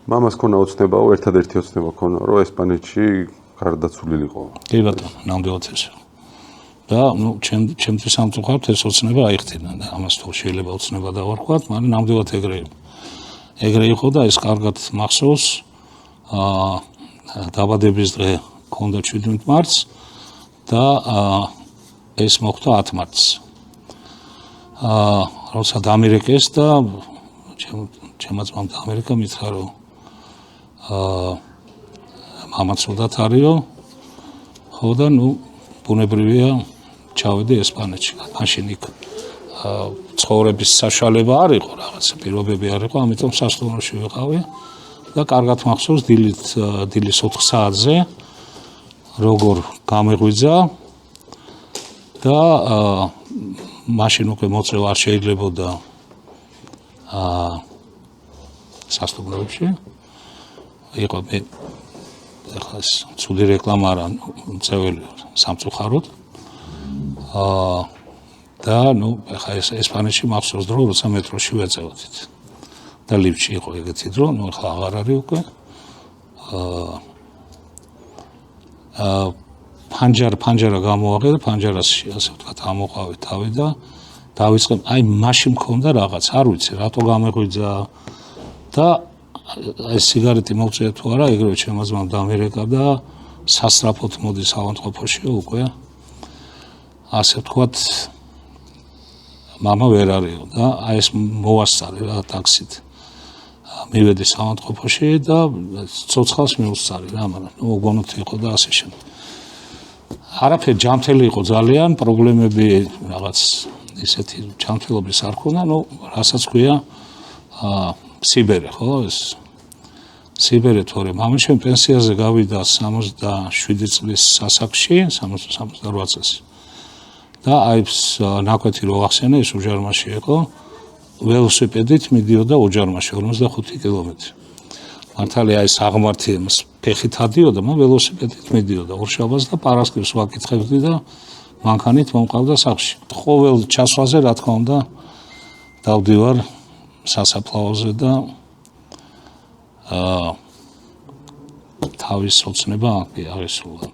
მამას ქონა ოცნებაო, ერთადერთი ოცნება ქონა, რომ ესპანეთში გარდაცვლილიყო. კი ბატონო, ნამდვილად ესეა. და ჩემთვის სამწუხაროდ ეს ოცნება აიხთინა და ამას თუ შეიძლება ოცნება დავარქვათ, მაგრამ ნამდვილად ეგრე იყო და ეს კარგად მახსოვს. დაბადების დღე ქონდა 17 მარტს და ეს მოხდა 10 მარტს. როცა დამირეკეს და ჩემმა ძმამ დამირეკა, მითხრა რომ მამაც უდათ არისო, ხო და ბუნებრივია ჩავედი ესპანეთში. მაშინ იქ ცხოვრების საშუალება არ იყო, რაღაც პირობები არ იყო, ამიტომ სასტუმროში ვიყავი და კარგად მახსოვს დილის 4 საათზე როგორ გამეღვიძა და მაშინ უკვე მოწევა არ შეიძლებოდა სასტუმროში. იყო მე ახლა ცუდი რეკლამა არა, წეველი სამწუხაროდ. და ახლა ესპანეთში მახსოვს დრო, როცა მეტროში ვეწევოდით. და ლიფტში იყო ეგეთი დრო, ახლა აღარ არის უკვე. ფანჯარა გამოაყენე, ფანჯარაში ასე ვთქვათ, ამოყავი თავი და დავიწყე, აი მაშინ მქონდა რაღაც, არ ვიცი, რატო გამეღვიძა და ეს სიგარეტი მოვწია თუ არა, ეგრევე ჩემმა ძმამ დამირეკა და სასწრაფოდ მოდის ავადმყოფოშიო უკვე. ასე ვთქვათ, მამა ვერ არისო და აი ეს მოვასწარე რა ტაქსით. მივედი ავადმყოფოში და ცოცხალს მივსწარი რა, მაგრამ მოგონოთ იყო და ასე შემდეგ. არაფერი ჯანმრთელი იყო ძალიან, პრობლემები რაღაც ისეთი ჯანმრთელობის არ ქონდა, რასაც ქვია სიბერე, ხო, ეს სიბერე თორე მამაშენ პენსიაზე გავიდა 67 წლის სასაკში, 68 წელს. და აი ნაკვეთი რო ახსენე, ეს უჯარმაში იყო, ველოსიპედით მიდიოდა უჯარმაში 45 კილომეტრი. მართალია ეს აღმართი ფეხით ადიოდა, მაგრამ ველოსიპედით მიდიოდა ორშაბათს და პარასკევს ვაკითხებდი და მანქანით მომყავდა სახლში. ყოველ ჩასვლაზე რა თქმა უნდა დავდივარ სასაფლაოზე და თავის ოცნება აღესრულა.